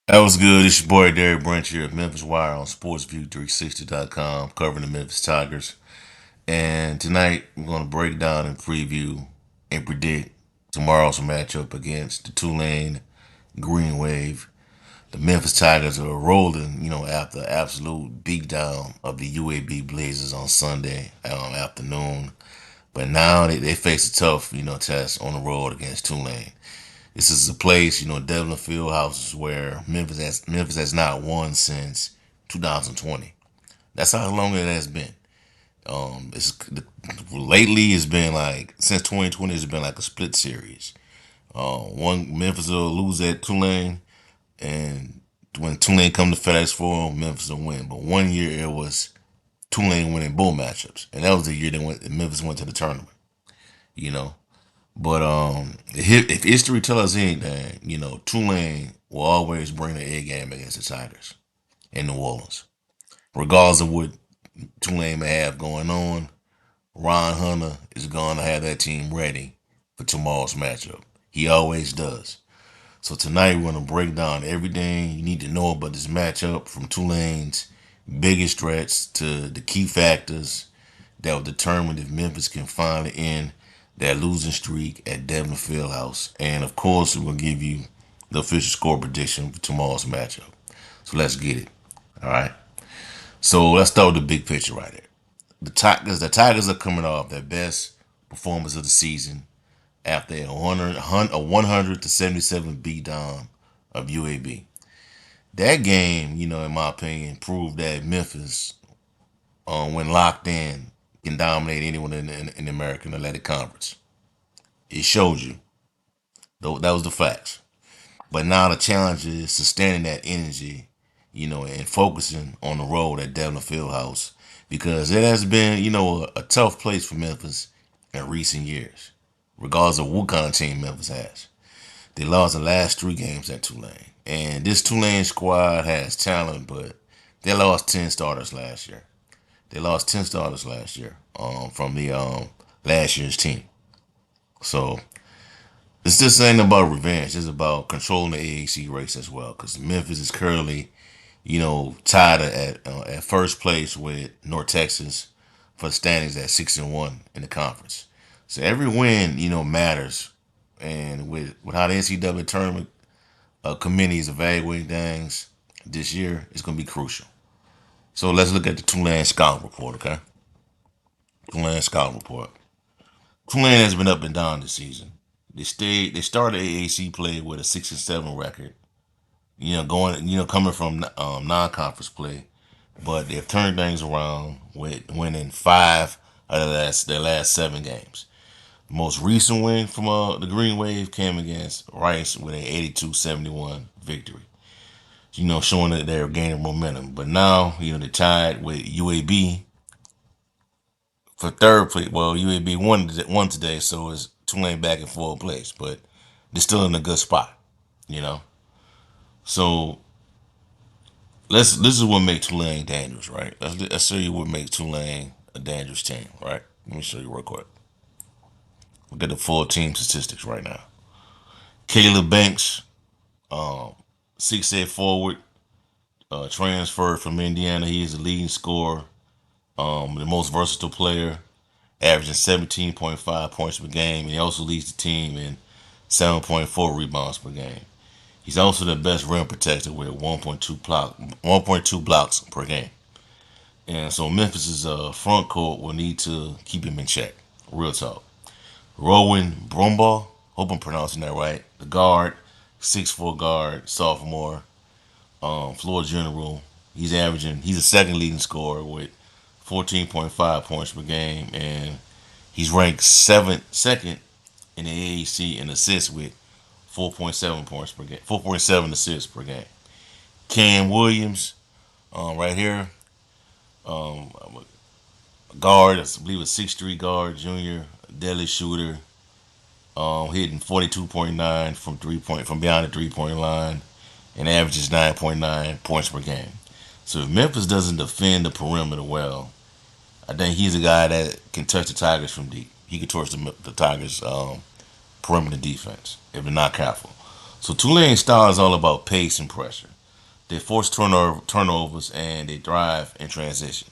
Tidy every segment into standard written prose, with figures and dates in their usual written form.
That was good. It's your boy Derek Branch here at Memphis Wire on SportsView360.com, covering the Memphis Tigers. And tonight we're going to break down and preview and predict tomorrow's matchup against the Tulane Green Wave. The Memphis Tigers are rolling, after absolute beatdown of the UAB Blazers on Sunday afternoon. But now they face a tough, test on the road against Tulane. This is a place, Devlin Fieldhouse is where Memphis has not won since 2020. That's how long it has been. It's lately it's been like since 2020 it's been like a split series. One Memphis will lose at Tulane, and when Tulane come to FedEx Forum, Memphis will win. But one year it was Tulane winning both matchups, and that was the year Memphis went to the tournament. You know, But if history tells us anything, Tulane will always bring the A game against the Tigers in New Orleans, regardless of what Tulane may have going on. Ron Hunter is going to have that team ready for tomorrow's matchup. He always does. So tonight we're going to break down everything you need to know about this matchup, from Tulane's biggest threats to the key factors that will determine if Memphis can finally end that losing streak at Devlin Fieldhouse. And of course, we'll give you the official score prediction for tomorrow's matchup. So let's get it. All right. So let's start with the big picture right there. The Tigers are coming off their best performance of the season after a 100 to 77 beatdown of UAB. That game, in my opinion, proved that Memphis, when locked in, can dominate anyone in the American Athletic Conference. It showed you. Though that was the facts. But now the challenge is sustaining that energy, and focusing on the road at Devlin Fieldhouse, because it has been, a tough place for Memphis in recent years, regardless of what kind of team Memphis has. They lost the last three games at Tulane. And this Tulane squad has talent, but they lost 10 starters last year. They lost 10 starters last year from the last year's team. So it's just ain't about revenge. It's about controlling the AAC race as well. Because Memphis is currently, tied at first place with North Texas for the standings at 6-1 in the conference. So every win, matters. And with how the NCAA tournament committee is evaluating things this year, it's going to be crucial. So let's look at the Tulane Scout Report, okay? Tulane Scout Report. Tulane has been up and down this season. They started AAC play with a 6-7 record. Coming from non-conference play, but they've turned things around with winning five out of their last seven games. The most recent win from the Green Wave came against Rice with an 82-71 victory. Showing that they're gaining momentum. But now, they're tied with UAB for third place. Well, UAB won today, so it's Tulane back in fourth place, but they're still in a good spot. You know, so this is what makes Tulane dangerous, right? Let's show you what makes Tulane a dangerous team, right? Let me show you real quick. We'll get the full team statistics right now. Kaleb Banks, um, 6'8" forward, transferred from Indiana. He is the leading scorer, the most versatile player, averaging 17.5 points per game. And he also leads the team in 7.4 rebounds per game. He's also the best rim protector with 1.2 blocks per game. And so Memphis's front court will need to keep him in check. Real talk. Rowan Brumbaugh, hope I'm pronouncing that right. The guard, 6'4" guard, sophomore, floor general. He's the second leading scorer with 14.5 points per game, and he's ranked second in the AAC in assists with 4.7 points per game, 4.7 assists per game. Kam Williams, right here, um, guard, I believe a 6'3" guard, junior, deadly shooter, hitting 42.9 from beyond the 3-point line, and averages 9.9 points per game. So if Memphis doesn't defend the perimeter well, I think he's a guy that can touch the Tigers from deep. He can torch the Tigers' perimeter defense if they're not careful. So Tulane's style is all about pace and pressure. They force turnovers and they thrive in transition.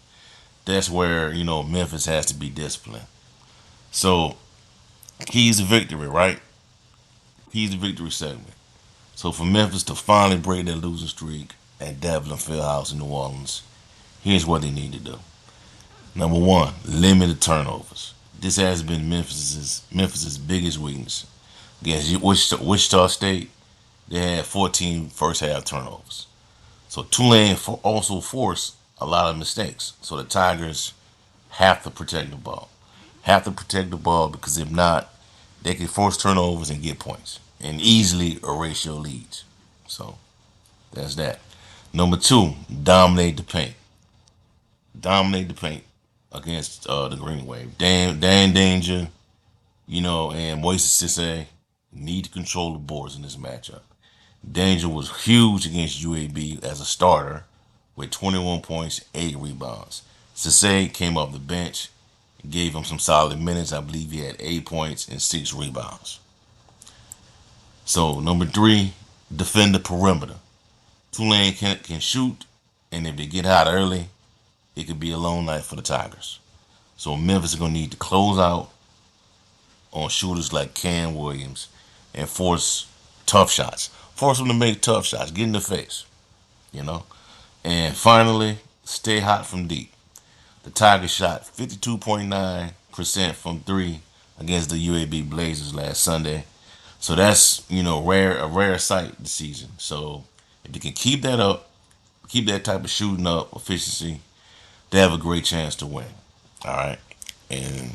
That's where, Memphis has to be disciplined. So keys to victory, right? Keys to victory segment. So for Memphis to finally break their losing streak at Devlin Fieldhouse in New Orleans, here's what they need to do. Number one, limited turnovers. This has been Memphis's biggest weakness. Against Wichita State, they had 14 first half turnovers. So Tulane also forced a lot of mistakes. So the Tigers have to protect the ball. Have to protect the ball because if not, they can force turnovers and get points and easily erase your leads. So that's that. Number two, dominate the paint. Dominate the paint against the Green Wave. Dan Danger, and Moises Sissé need to control the boards in this matchup. Danger was huge against UAB as a starter with 21 points, 8 rebounds. Sissé came off the bench, gave him some solid minutes. I believe he had 8 points and 6 rebounds. So number three, defend the perimeter. Tulane can shoot, and if they get hot early, it could be a long night for the Tigers. So Memphis is going to need to close out on shooters like Kam Williams and force tough shots. Force them to make tough shots. Get in the face, you know. And finally, stay hot from deep. The Tigers shot 52.9% from three against the UAB Blazers last Sunday. So that's, a rare sight this season. So if you can keep that up, keep that type of shooting up, efficiency, they have a great chance to win. All right. And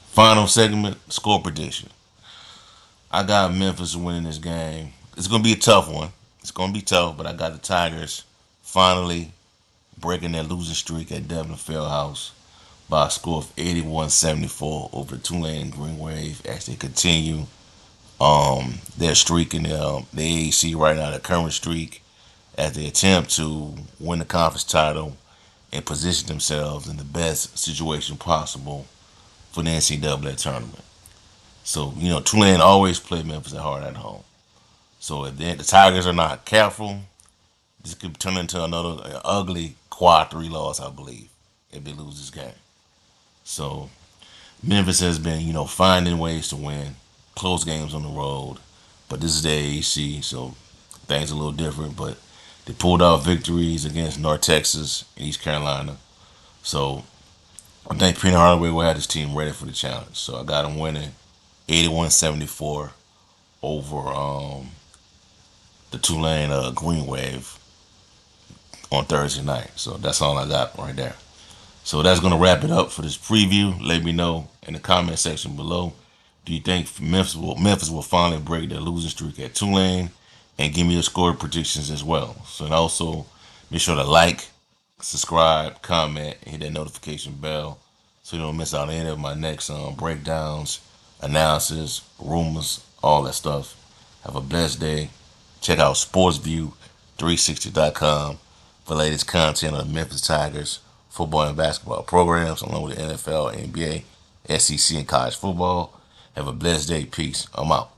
final segment, score prediction. I got Memphis winning this game. It's going to be a tough one. It's going to be tough, but I got the Tigers finally breaking their losing streak at Devlin Fieldhouse by a score of 81-74 over Tulane Green Wave as they continue their streak in the AAC right now, the current streak, as they attempt to win the conference title and position themselves in the best situation possible for the NCAA tournament. So, Tulane always play Memphis hard at home. So if the Tigers are not careful, this could turn into another ugly quad 3 loss, I believe, if they lose this game. So Memphis has been, finding ways to win close games on the road. But this is the AAC, so things are a little different. But they pulled out victories against North Texas and East Carolina. So I think Penny Hardaway will have his team ready for the challenge. So I got him winning 81-74 over the Tulane Green Wave on Thursday night. So that's all I got right there. So that's going to wrap it up for this preview. Let me know in the comment section below. Do you think Memphis will finally break their losing streak at Tulane? And give me your score predictions as well. So and also be sure to like, subscribe, comment, and hit that notification bell so you don't miss out on any of my next breakdowns, analysis, rumors, all that stuff. Have a blessed day. Check out SportsView360.com for latest content on the Memphis Tigers football and basketball programs, along with the NFL, NBA, SEC, and college football. Have a blessed day. Peace. I'm out.